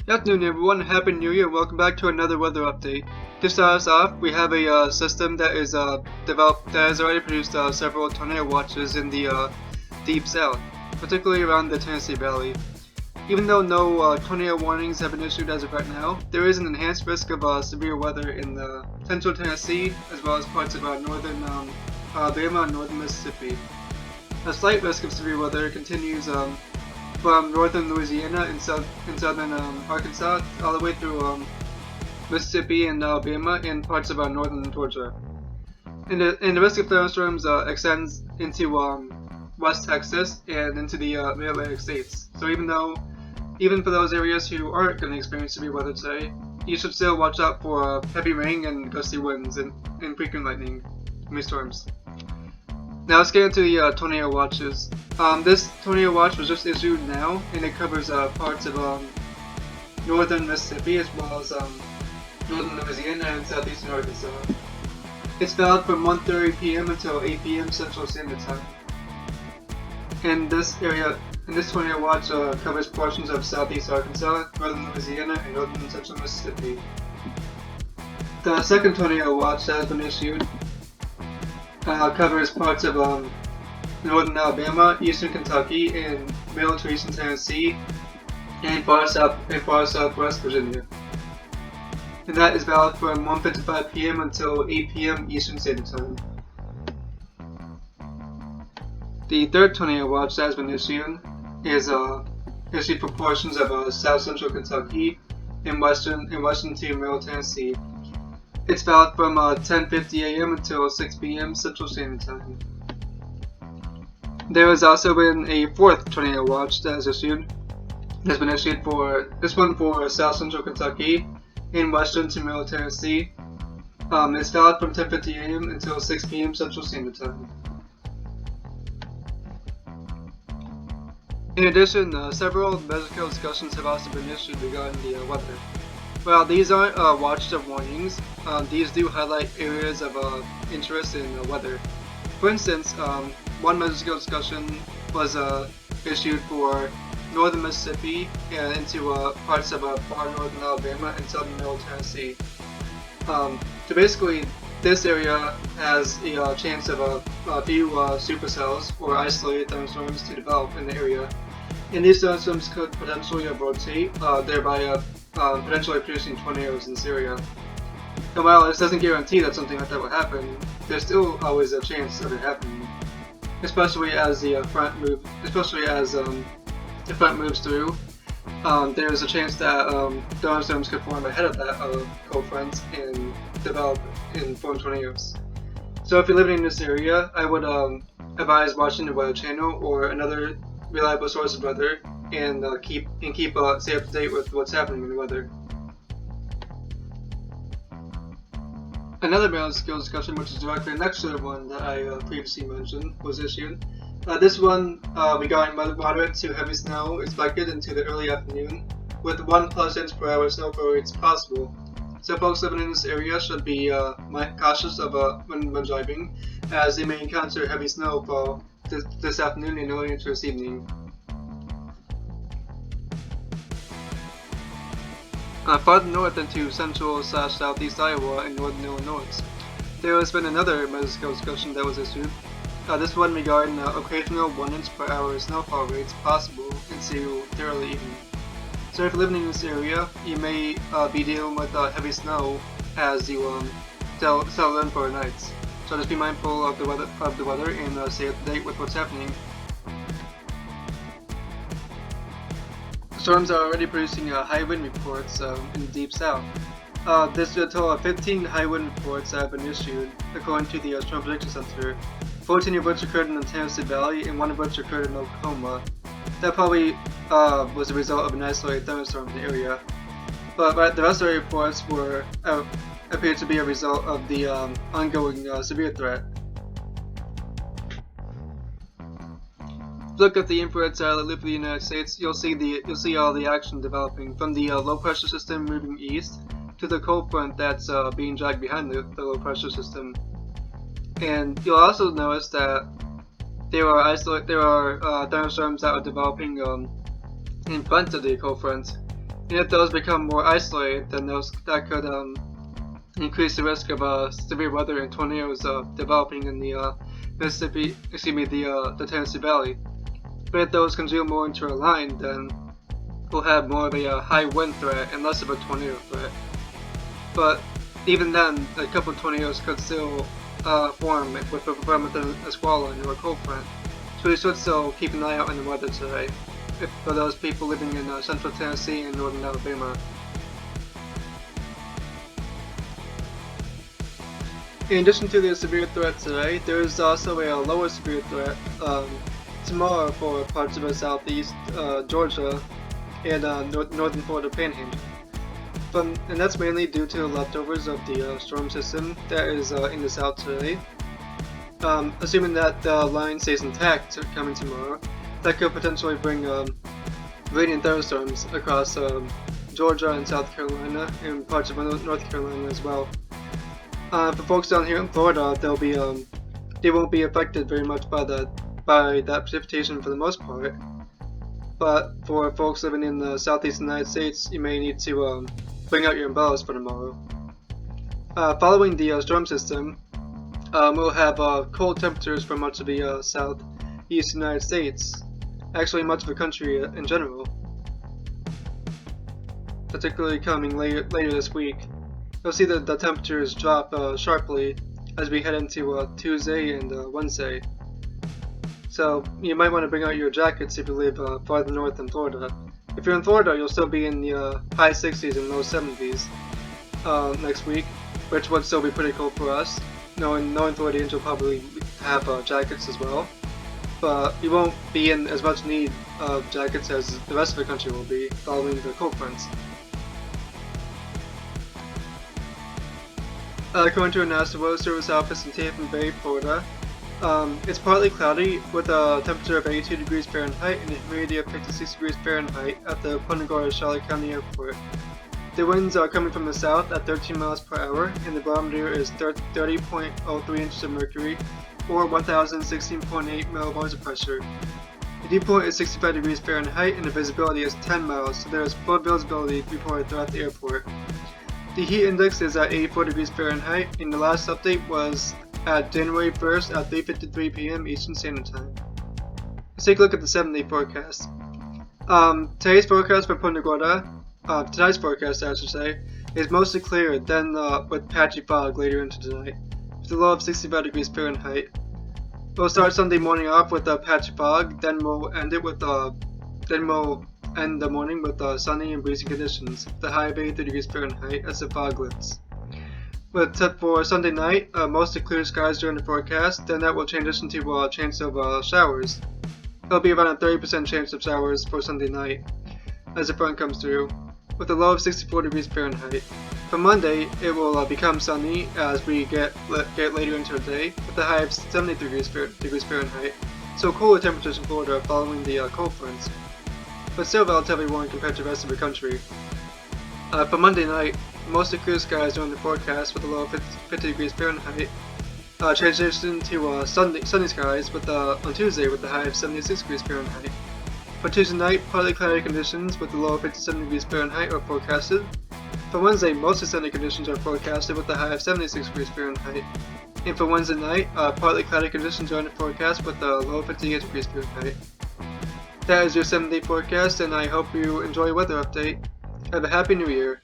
Good afternoon, everyone. Happy New Year. Welcome back to another weather update. To start us off, we have a system that is developed that has already produced several tornado watches in the deep south, particularly around the Tennessee Valley. Even though no tornado warnings have been issued as of right now, there is an enhanced risk of severe weather in central Tennessee as well as parts of northern Alabama and northern Mississippi. A slight risk of severe weather continues from northern Louisiana and southern Arkansas all the way through Mississippi and Alabama and parts of northern Georgia. And the risk of thunderstorms extends into West Texas and into the Mid-Atlantic states. So even for those areas who aren't going to experience severe weather today, you should still watch out for heavy rain and gusty winds and frequent lightning from these storms. Now let's get into the tornado watches. This tornado watch was just issued now, and it covers parts of northern Mississippi as well as northern Louisiana and southeastern Arkansas. It's valid from 1:30 p.m. until 8 p.m. Central Standard Time. And this tornado watch covers portions of southeast Arkansas, northern Louisiana, and northern and central Mississippi. The second tornado watch that has been issued covers parts of northern Alabama, eastern Kentucky, and middle to eastern Tennessee, and far southwest Virginia. And that is valid from 1:55 p.m. until 8 p.m. Eastern Standard Time. The third tornado watch that has been issued is issued for portions of south central Kentucky and western to middle Tennessee. It's valid from 10:50 a.m. until 6 p.m. Central Standard Time. There has also been a fourth tornado watch that has been issued for this one for south central Kentucky and western to middle Tennessee. It's valid from 10:50 a.m. until 6 p.m. Central Standard Time. In addition, several medical discussions have also been issued regarding the weather. While these aren't watched of warnings, these do highlight areas of interest in weather. For instance, one medical discussion was issued for northern Mississippi and into parts of far northern Alabama and southern middle Tennessee. So basically, this area has a chance of a few supercells or isolated thunderstorms to develop in the area. And these thunderstorms could potentially rotate, thereby potentially producing tornadoes in this area. And while this doesn't guarantee that something like that will happen, there's still always a chance of it happening. Especially as the front moves through, there's a chance that thunderstorms could form ahead of that cold front and develop and form tornadoes. So if you're living in this area, I would advise watching the Weather Channel or another reliable source of weather and stay up to date with what's happening in the weather. Another balance skill discussion, which is directly next to the one that I previously mentioned, was issued. This one regarding moderate to heavy snow expected into the early afternoon, with 1+ inch per hour snowfall rates possible. So folks living in this area should be cautious of when driving, as they may encounter heavy snowfall this afternoon and early into this evening. Farther north into central/southeast Iowa and northern Illinois, there has been another metascale discussion that was issued. This one regarding occasional 1 inch per hour snowfall rates possible into the early evening. So if you're living in this area, you may be dealing with heavy snow as you settle in for nights. So just be mindful of the weather and stay up to date with what's happening. Storms are already producing high wind reports in the deep south. There's a total of 15 high wind reports that have been issued, according to the Storm Prediction Center, 14 of which occurred in the Tennessee Valley and 1 of which occurred in Oklahoma. That probably was a result of an isolated thunderstorm in the area. But the rest of the reports appeared to be a result of the ongoing severe threat. Look at the infrared satellite of the United States. You'll see all the action developing from the low pressure system moving east to the cold front that's being dragged behind the low pressure system. And you'll also notice that there are thunderstorms that are developing in front of the cold front, And if those become more isolated, then that could increase the risk of severe weather and tornadoes developing in the the Tennessee Valley. But if those congeal more into a line, then we'll have more of a high wind threat and less of a tornado threat. But even then, a couple of tornadoes could still form with a squall line or a cold front. So we should still keep an eye out on the weather today, for those people living in central Tennessee and northern Alabama. In addition to the severe threat today, there is also a lower severe threat tomorrow for parts of the southeast Georgia and northern Florida Panhandle. And that's mainly due to the leftovers of the storm system that is in the south today. Assuming that the line stays intact coming tomorrow, that could potentially bring rain and thunderstorms across Georgia and South Carolina and parts of North Carolina as well. For folks down here in Florida, they won't be affected very much by that precipitation for the most part. But for folks living in the southeast United States, you may need to bring out your umbrellas for tomorrow. Following the storm system, we'll have cold temperatures for much of the southeast United States, actually much of the country in general, particularly coming later this week. You'll see that the temperatures drop sharply as we head into Tuesday and Wednesday. So you might want to bring out your jackets if you live farther north in Florida. If you're in Florida, you'll still be in the high 60s and low 70s next week, which would still be pretty cold for us. Knowing Floridians will probably have jackets as well, but you won't be in as much need of jackets as the rest of the country will be following the cold fronts. According to a NASA Weather Service office in Tampa Bay, Florida, it's partly cloudy with a temperature of 82 degrees Fahrenheit and a humidity of 56 degrees Fahrenheit at the Punta Gorda-Charlotte County Airport. The winds are coming from the south at 13 miles per hour, and the barometer is 30.03 inches of mercury, or 1,016.8 millibars of pressure. The dew point is 65 degrees Fahrenheit, and the visibility is 10 miles, so there is full visibility reported throughout the airport. The heat index is at 84 degrees Fahrenheit, and the last update was at January 1st at 3:53 p.m. Eastern Standard Time. Let's take a look at the 7-day forecast. Today's forecast for Punta Gorda, tonight's forecast I should say, is mostly clear, then with patchy fog later into tonight, with a low of 65 degrees Fahrenheit. We'll start Sunday morning off with a patchy fog, then we'll end the morning with sunny and breezy conditions, with a high of 83 degrees Fahrenheit as the fog lifts. Except for Sunday night, mostly clear skies during the forecast, then that will transition to a chance of showers. There'll be around a 30% chance of showers for Sunday night as the front comes through, with a low of 64 degrees Fahrenheit. For Monday, it will become sunny as we get later into the day, with a high of 70 degrees Fahrenheit, so cooler temperatures in Florida following the cold fronts, but still relatively warm compared to the rest of the country. For Monday night, mostly clear skies during the forecast with a low of 50 degrees Fahrenheit. Transition to sunny skies on Tuesday with a high of 76 degrees Fahrenheit. For Tuesday night, partly cloudy conditions with a low of 57 degrees Fahrenheit are forecasted. For Wednesday, mostly sunny conditions are forecasted with a high of 76 degrees Fahrenheit. And for Wednesday night, partly cloudy conditions are in the forecast with a low of 58 degrees Fahrenheit. That is your 7-day forecast, and I hope you enjoy a weather update. Have a happy new year.